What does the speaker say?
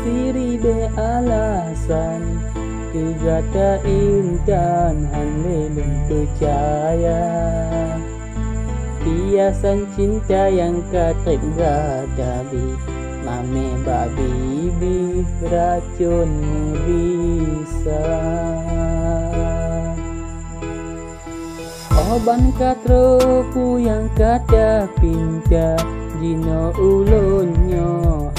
siri be alasan kegata intan han belum percaya. Hiasan cinta yang katrik beradabi, mame babi racun bisa. Oban katroku yang kata pinta, jino ulunyo